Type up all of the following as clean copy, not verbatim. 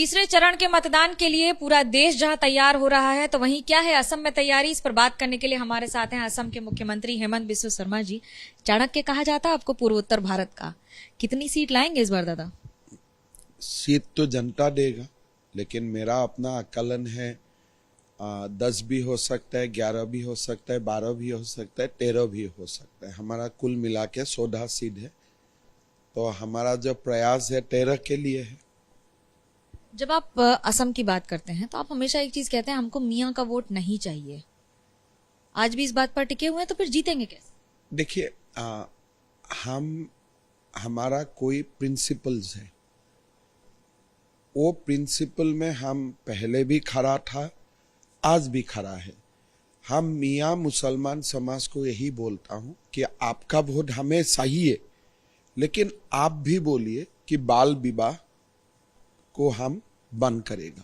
तीसरे चरण के मतदान के लिए पूरा देश जहां तैयार हो रहा है, तो वहीं क्या है असम में तैयारी, इस पर बात करने के लिए हमारे साथ हैं असम के मुख्यमंत्री हेमंत बिस्व शर्मा जी। चाणक्य कहा जाता है आपको पूर्वोत्तर भारत का, कितनी सीट लाएंगे इस बार दादा? सीट तो जनता देगा, लेकिन मेरा अपना आकलन है 10 भी हो सकता है, 11 भी हो सकता है, 12 भी हो सकता है, 13 भी हो सकता है। हमारा कुल मिला के 14 सीट है, तो हमारा जो प्रयास है 13 के लिए है। जब आप असम की बात करते हैं तो आप हमेशा एक चीज कहते हैं, हमको मियाँ का वोट नहीं चाहिए। आज भी इस बात पर टिके हुए हैं, तो फिर जीतेंगे कैसे? देखिए, हमारा कोई प्रिंसिपल्स है, वो प्रिंसिपल में हम पहले भी खड़ा था, आज भी खड़ा है। हम मियाँ मुसलमान समाज को यही बोलता हूं कि आपका वोट हमें चाहिए, लेकिन आप भी बोलिए कि बाल विवाह को हम बंद करेगा।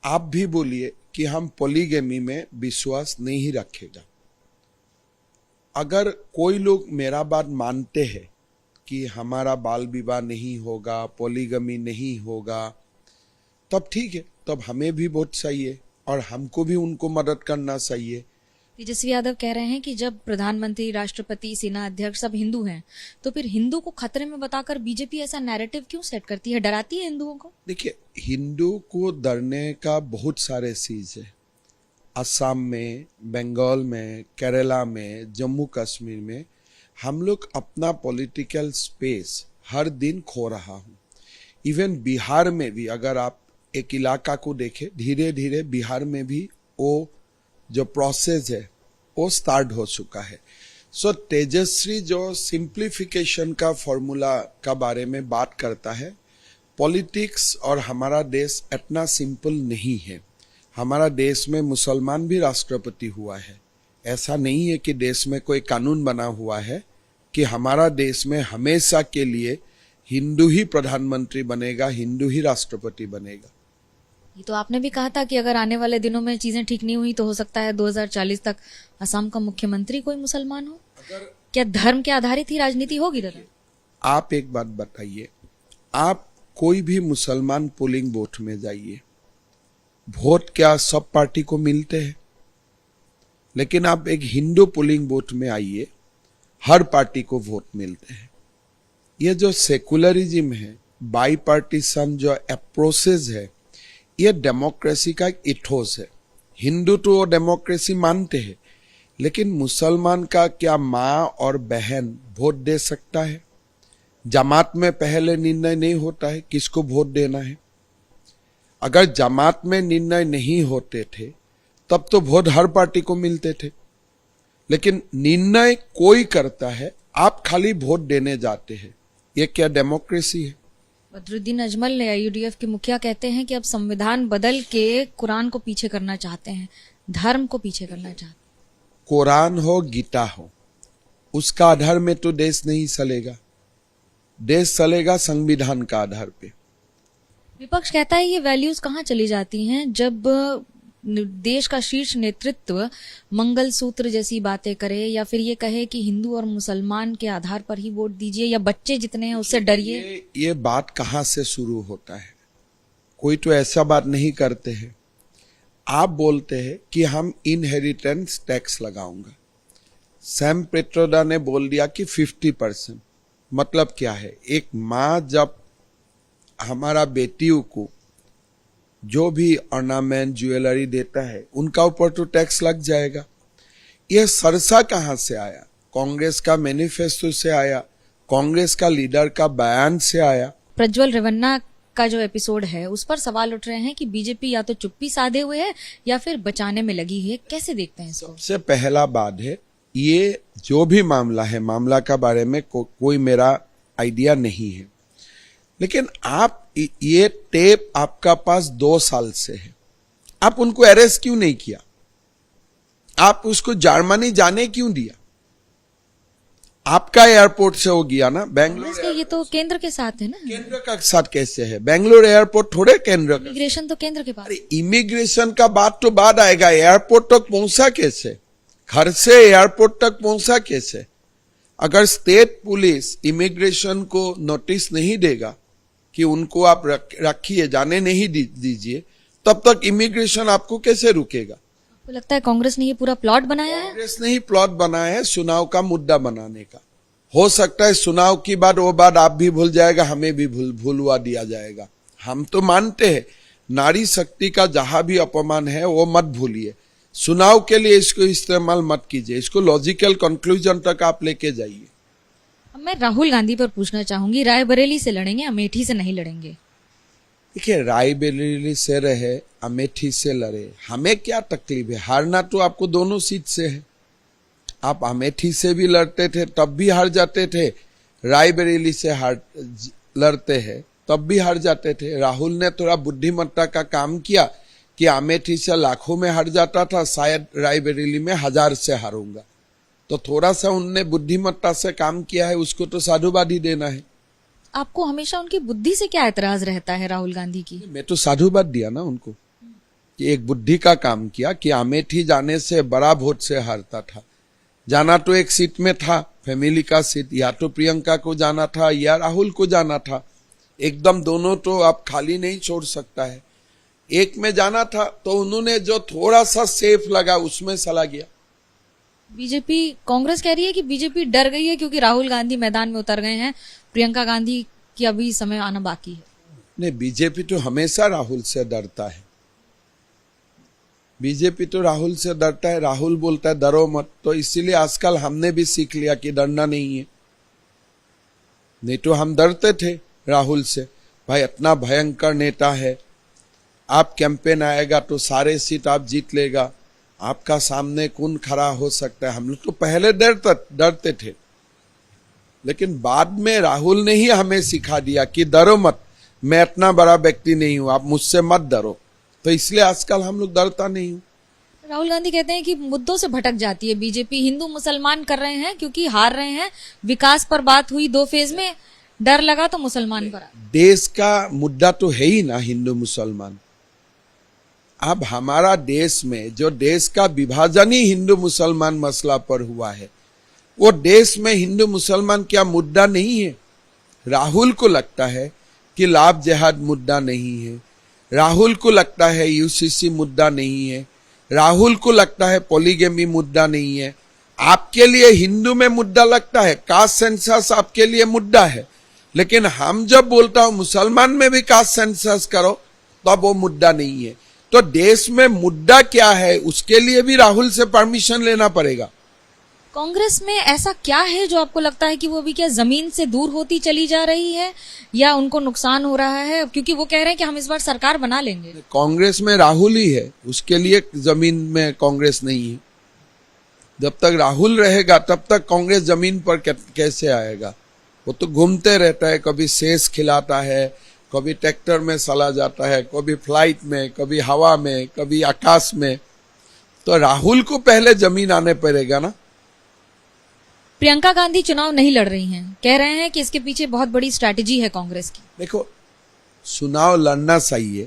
आप भी बोलिए कि हम पॉलीगैमी में विश्वास नहीं रखेगा। अगर कोई लोग मेरा बात मानते हैं कि हमारा बाल विवाह नहीं होगा, पॉलीगैमी नहीं होगा, तब ठीक है, तब हमें भी वोट चाहिए और हमको भी उनको मदद करना चाहिए। तेजस्वी यादव कह रहे हैं कि जब प्रधानमंत्री, राष्ट्रपति, सेना अध्यक्ष सब हिंदू हैं, तो फिर हिंदू को खतरे में बताकर बीजेपी ऐसा नैरेटिव क्यों सेट करती है, डराती है हिंदुओं को? देखिए, हिंदू को डरने का बहुत सारे चीज है। असम में, बंगाल में, केरला में, जम्मू कश्मीर में हम लोग अपना पॉलिटिकल स्पेस हर दिन खो रहा हूँ। इवन बिहार में भी अगर आप एक इलाका को देखें, धीरे धीरे बिहार में भी वो जो प्रोसेस है वो स्टार्ट हो चुका है। सो तेजस्वी जो सिंप्लीफिकेशन का फॉर्मूला का बारे में बात करता है, पॉलिटिक्स और हमारा देश इतना सिंपल नहीं है। हमारा देश में मुसलमान भी राष्ट्रपति हुआ है। ऐसा नहीं है कि देश में कोई कानून बना हुआ है कि हमारा देश में हमेशा के लिए हिंदू ही प्रधानमंत्री बनेगा, हिंदू ही राष्ट्रपति बनेगा। ये तो आपने भी कहा था कि अगर आने वाले दिनों में चीजें ठीक नहीं हुई तो हो सकता है 2040 तक असम का मुख्यमंत्री कोई मुसलमान हो। क्या धर्म के आधारित ही राजनीति होगी दादा? आप एक बात बताइए, आप कोई भी मुसलमान पोलिंग बूथ में जाइए, वोट क्या सब पार्टी को मिलते हैं? लेकिन आप एक हिंदू पोलिंग बूथ में आइए, हर पार्टी को वोट मिलते हैं। ये जो सेकुलरिज्म है, बाई पार्टीशन जो अप्रोचेस है, ये डेमोक्रेसी का एक इथोस है। हिंदू तो वो डेमोक्रेसी मानते हैं, लेकिन मुसलमान का क्या माँ और बहन वोट दे सकता है? जमात में पहले निर्णय नहीं होता है किसको वोट देना है। अगर जमात में निर्णय नहीं होते थे तब तो वोट हर पार्टी को मिलते थे, लेकिन निर्णय कोई करता है, आप खाली वोट देने जाते हैं। ये क्या डेमोक्रेसी है? बदरुद्दीन अजमल यूडीएफ के मुखिया कहते हैं कि अब संविधान बदल के कुरान को पीछे करना चाहते हैं, धर्म को पीछे करना चाहते हैं। कुरान हो, गीता हो, उसका आधार में तो देश नहीं चलेगा। देश चलेगा संविधान का आधार पे। विपक्ष कहता है ये वैल्यूज कहाँ चली जाती हैं जब देश का शीर्ष नेतृत्व मंगलसूत्र जैसी बातें करे, या फिर ये कहे कि हिंदू और मुसलमान के आधार पर ही वोट दीजिए, या बच्चे जितने हैं उससे डरिए। ये बात कहाँ से शुरू होता है? कोई तो ऐसा बात नहीं करते हैं। आप बोलते हैं कि हम इनहेरिटेंस टैक्स लगाऊंगा। सैम पेट्रोदा ने बोल दिया कि 50%। मतलब क्या है? एक माँ जब हमारा बेटियों को जो भी ऑर्नामेंट, ज्वेलरी देता है, उनका ऊपर तो टैक्स लग जाएगा। यह सरसा कहां से आया? कांग्रेस का मैनिफेस्टो से आया, कांग्रेस का लीडर का बयान से आया। प्रज्वल रेवन्ना का जो एपिसोड है उस पर सवाल उठ रहे हैं कि बीजेपी या तो चुप्पी साधे हुए है या फिर बचाने में लगी है। कैसे देखते हैं इसको? सबसे पहला बात है, ये जो भी मामला है, मामला का बारे में कोई मेरा आइडिया नहीं है, लेकिन आप ये टेप आपका पास 2 साल से है, आप उनको अरेस्ट क्यों नहीं किया? आप उसको जर्मनी जाने क्यों दिया? आपका एयरपोर्ट से हो गया ना, बेंगलोर। ये तो केंद्र के साथ है ना। केंद्र का साथ कैसे है? बेंगलोर एयरपोर्ट थोड़े केंद्र का। इमिग्रेशन तो केंद्र के पास। अरे इमिग्रेशन का बात तो बाद आएगा, एयरपोर्ट तक पहुंचा कैसे? घर से एयरपोर्ट तक पहुंचा कैसे? अगर स्टेट पुलिस इमिग्रेशन को नोटिस नहीं देगा कि उनको आप रखिए, जाने नहीं दीजिए, तब तक इमिग्रेशन आपको कैसे रुकेगा? आपको लगता है कांग्रेस ने ये पूरा प्लॉट बनाया है? कांग्रेस ने ही प्लॉट बनाया है चुनाव का मुद्दा बनाने का। हो सकता है चुनाव की बात वो बात आप भी भूल जाएगा, हमें भी भूलवा दिया जाएगा। हम तो मानते हैं नारी शक्ति का जहां भी अपमान है वो मत भूलिए, चुनाव के लिए इसको इस्तेमाल मत कीजिए, इसको लॉजिकल कंक्लूजन तक आप लेके जाइए। अब मैं राहुल गांधी पर पूछना चाहूंगी, रायबरेली से लड़ेंगे, अमेठी से नहीं लड़ेंगे? देखिए, रायबरेली से रहे, अमेठी से लड़े, हमें क्या तकलीफ है? हारना तो आपको दोनों सीट से है। आप अमेठी से भी लड़ते थे तब भी हार जाते थे, रायबरेली से लड़ते हैं तब भी हार जाते थे। राहुल ने थोड़ा बुद्धिमत्ता का काम किया कि अमेठी से लाखों में हार जाता था, शायद रायबरेली में 1000 से हारूंगा। तो थोड़ा सा उनने बुद्धिमत्ता से काम किया है, उसको तो साधुवाद ही देना है। आपको हमेशा उनकी बुद्धि से क्या एतराज रहता है राहुल गांधी की? मैं तो साधुवाद दिया ना उनको कि एक बुद्धि का काम किया कि अमेठी जाने से बड़ा वोट से हारता था। जाना तो एक सीट में था, फैमिली का सीट, या तो प्रियंका को जाना था या राहुल को जाना था। एकदम दोनों तो आप खाली नहीं छोड़ सकता है, एक में जाना था। तो उन्होंने जो थोड़ा सा सेफ लगा उसमें चला गया। बीजेपी, कांग्रेस कह रही है कि बीजेपी डर गई है क्योंकि राहुल गांधी मैदान में उतर गए हैं, प्रियंका गांधी की अभी समय आना बाकी है। नहीं, बीजेपी तो हमेशा राहुल से डरता है। बीजेपी तो राहुल से डरता है, राहुल बोलता है डरो मत, तो इसीलिए आजकल हमने भी सीख लिया कि डरना नहीं है। नहीं तो हम डरते थे राहुल से, भाई इतना भयंकर नेता है, आप कैंपेन आएगा तो सारे सीट आप जीत लेगा, आपका सामने कौन खड़ा हो सकता है। हम लोग तो पहले डरते थे, लेकिन बाद में राहुल ने ही हमें सिखा दिया कि डरो मत, मैं इतना बड़ा व्यक्ति नहीं हूं, आप मुझसे मत डरो। तो इसलिए आजकल हम लोग डरता नहीं हूं। राहुल गांधी कहते हैं कि मुद्दों से भटक जाती है बीजेपी, हिंदू मुसलमान कर रहे हैं क्योंकि हार रहे हैं, विकास पर बात हुई 2 फेज में, डर लगा तो मुसलमान पर। देश का मुद्दा तो है ही ना हिंदू मुसलमान। अब हमारा देश में जो देश का विभाजन ही हिंदू मुसलमान मसला पर हुआ है, वो देश में हिंदू मुसलमान क्या मुद्दा नहीं है? राहुल को लगता है कि लाभ जिहाद मुद्दा नहीं है, राहुल को लगता है यूसीसी मुद्दा नहीं है, राहुल को लगता है पॉलीगेमी मुद्दा नहीं है। आपके लिए हिंदू में मुद्दा लगता है, कास्ट सेंसस आपके लिए मुद्दा है, लेकिन हम जब बोलता हूं मुसलमान में भी कास्ट सेंसस करो तो अब वो मुद्दा नहीं है। तो देश में मुद्दा क्या है उसके लिए भी राहुल से परमिशन लेना पड़ेगा। कांग्रेस में ऐसा क्या है जो आपको लगता है कि वो अभी क्या जमीन से दूर होती चली जा रही है या उनको नुकसान हो रहा है? क्योंकि वो कह रहे हैं कि हम इस बार सरकार बना लेंगे। कांग्रेस में राहुल ही है, उसके लिए जमीन में कांग्रेस नहीं है। जब तक राहुल रहेगा तब तक कांग्रेस जमीन पर कैसे आएगा? वो तो घूमते रहता है, कभी शेष खिलाता है, कभी ट्रैक्टर में चला जाता है, कभी फ्लाइट में, कभी हवा में, कभी आकाश में। तो राहुल को पहले जमीन आने पड़ेगा ना। प्रियंका गांधी चुनाव नहीं लड़ रही हैं, कह रहे हैं कि इसके पीछे बहुत बड़ी स्ट्रैटेजी है कांग्रेस की। देखो, चुनाव लड़ना चाहिए।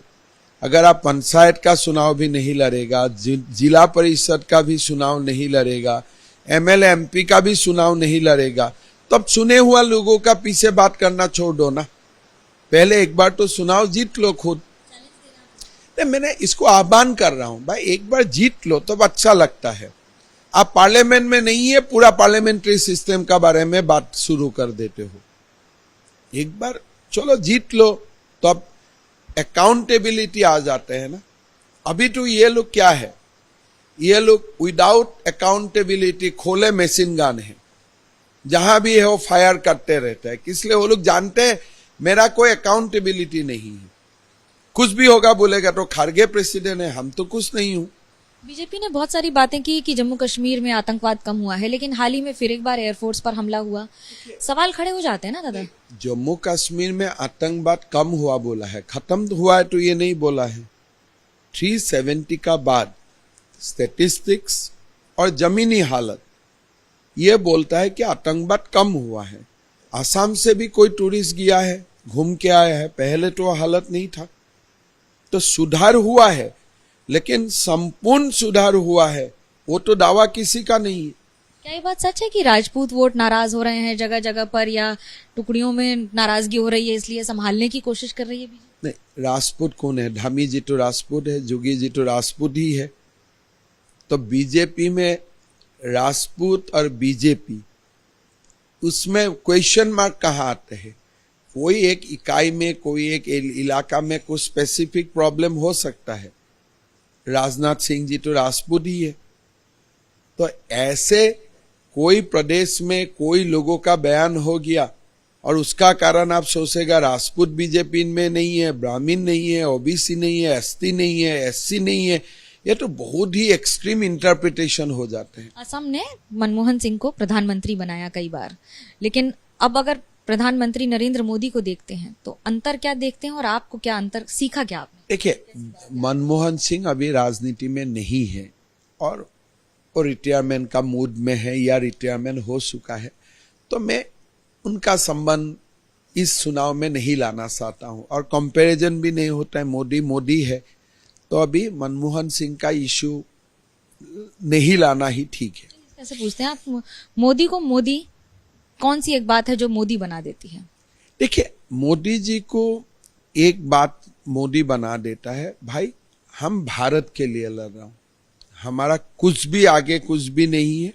अगर आप पंचायत का चुनाव भी नहीं लड़ेगा, जिला परिषद का भी चुनाव नहीं लड़ेगा, एमएलए एमपी का भी चुनाव नहीं लड़ेगा, तब चुने हुआ लोगों का पीछे बात करना छोड़ दो ना। पहले एक बार तो चुनाव जीत लो खुद। मैंने इसको आह्वान कर रहा हूं, भाई एक बार जीत लो तब अच्छा लगता है। आप पार्लियामेंट में नहीं है, पूरा पार्लियामेंट्री सिस्टम का बारे में बात शुरू कर देते हो। एक बार चलो जीत लो तो अब अकाउंटेबिलिटी आ जाते हैं ना। अभी तो ये लोग क्या है, ये लोग विदाउट अकाउंटेबिलिटी खोले मशीन गन है, जहां भी है वो फायर करते रहते हैं। इसलिए वो लोग जानते हैं मेरा कोई अकाउंटेबिलिटी नहीं है, कुछ भी होगा बोलेगा तो खारगे प्रेसिडेंट है, हम तो कुछ नहीं हूं। बीजेपी ने बहुत सारी बातें की कि जम्मू कश्मीर में आतंकवाद कम हुआ है, लेकिन हाल ही में फिर एक बार एयरफोर्स पर हमला हुआ। सवाल खड़े हो जाते हैं ना दादा। जम्मू कश्मीर में आतंकवाद कम हुआ बोला है, खत्म हुआ है तो ये नहीं बोला है। 370 का बाद स्टैटिस्टिक्स और जमीनी हालत ये बोलता है कि आतंकवाद कम हुआ है। आसाम से भी कोई टूरिस्ट गया है, घूम के आया है, पहले तो हालत नहीं था। तो सुधार हुआ है, लेकिन संपूर्ण सुधार हुआ है वो तो दावा किसी का नहीं है। क्या ये बात सच है कि राजपूत वोट नाराज हो रहे हैं जगह जगह पर, या टुकड़ियों में नाराजगी हो रही है इसलिए संभालने की कोशिश कर रही है बीजेपी? नहीं, राजपूत कौन है? धामी जी तो राजपूत है, जोगी जी तो राजपूत ही है। तो बीजेपी में राजपूत और बीजेपी, उसमें क्वेश्चन मार्क कहाँ आते हैं? कोई एक इकाई में, कोई एक इलाका में कुछ स्पेसिफिक प्रॉब्लम हो सकता है। राजनाथ सिंह जी तो राजपूत ही है। तो ऐसे कोई प्रदेश में कोई लोगों का बयान हो गया और उसका कारण आप सोचेगा राजपूत बीजेपी में नहीं है, ब्राह्मण नहीं है, ओबीसी नहीं है, एसटी नहीं है, एससी नहीं है, ये तो बहुत ही एक्सट्रीम इंटरप्रिटेशन हो जाते हैं। असम ने मनमोहन सिंह को प्रधानमंत्री बनाया कई बार, लेकिन अब अगर प्रधानमंत्री नरेंद्र मोदी को देखते हैं तो अंतर क्या देखते हैं, और आपको क्या अंतर सीखा क्या आपने? देखिए, मनमोहन सिंह अभी राजनीति में नहीं है और वो रिटायरमेंट का मूड में है या रिटायरमेंट हो चुका है, तो मैं उनका संबंध इस चुनाव में नहीं लाना चाहता हूं और कंपैरिजन भी नहीं होता है। मोदी मोदी है, तो अभी मनमोहन सिंह का इशू नहीं लाना ही ठीक है। कैसे पूछते हैं आप मोदी को? मोदी कौन सी एक बात है जो मोदी बना देती है? देखिए, मोदी जी को एक बात मोदी बना देता है, भाई हम भारत के लिए लड़ रहा हूं, हमारा कुछ भी आगे कुछ भी नहीं है,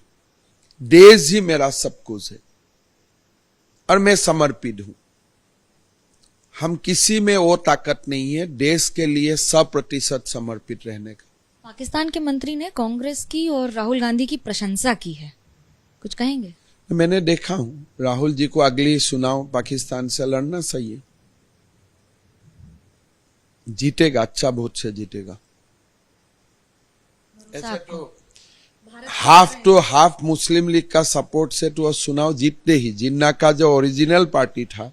देश ही मेरा सब कुछ है और मैं समर्पित हूं। हम किसी में वो ताकत नहीं है देश के लिए 100% समर्पित रहने का। पाकिस्तान के मंत्री ने कांग्रेस की और राहुल गांधी की प्रशंसा की है, कुछ कहेंगे? मैंने देखा हूं राहुल जी को अगली चुनाव पाकिस्तान से लड़ना चाहिए, जीतेगा, अच्छा वोट से जीतेगा। ऐसा तो हाफ मुस्लिम लीग का सपोर्ट से तो चुनाव जीतते ही, जिन्ना का जो ओरिजिनल पार्टी था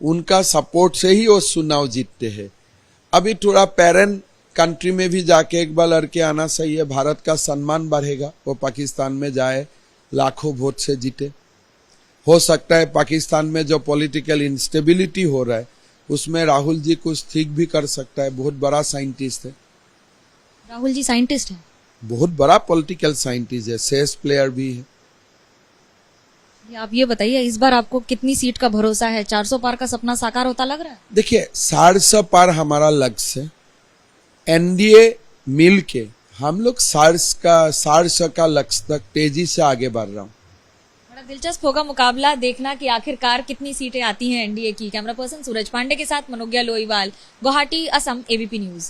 उनका सपोर्ट से ही वो चुनाव जीतते हैं। अभी थोड़ा पेरेंट कंट्री में भी जाके एक बार लड़के आना चाहिए, भारत का सम्मान बढ़ेगा। वो पाकिस्तान में जाए, लाखों वोट से जीते। हो सकता है पाकिस्तान में जो पॉलिटिकल इंस्टेबिलिटी हो रहा है उसमें राहुल जी कुछ ठीक भी कर सकता है। बहुत बड़ा साइंटिस्ट है राहुल जी, साइंटिस्ट है, बहुत बड़ा पॉलिटिकल साइंटिस्ट है, चेस प्लेयर भी है। आप ये बताइए इस बार आपको कितनी सीट का भरोसा है? 400 पार का सपना साकार होता लग रहा है? देखिए, 400 पार हमारा लक्ष्य है। एनडीए मिल के हम लोग 400 का लक्ष्य तक तेजी से आगे बढ़ रहा हूँ। बड़ा दिलचस्प होगा मुकाबला, देखना कि आखिरकार कितनी सीटें आती हैं एनडीए की। कैमरा पर्सन सूरज पांडे के साथ मनोज्ञा लोईवाल, गुवाहाटी, असम, एबीपी न्यूज।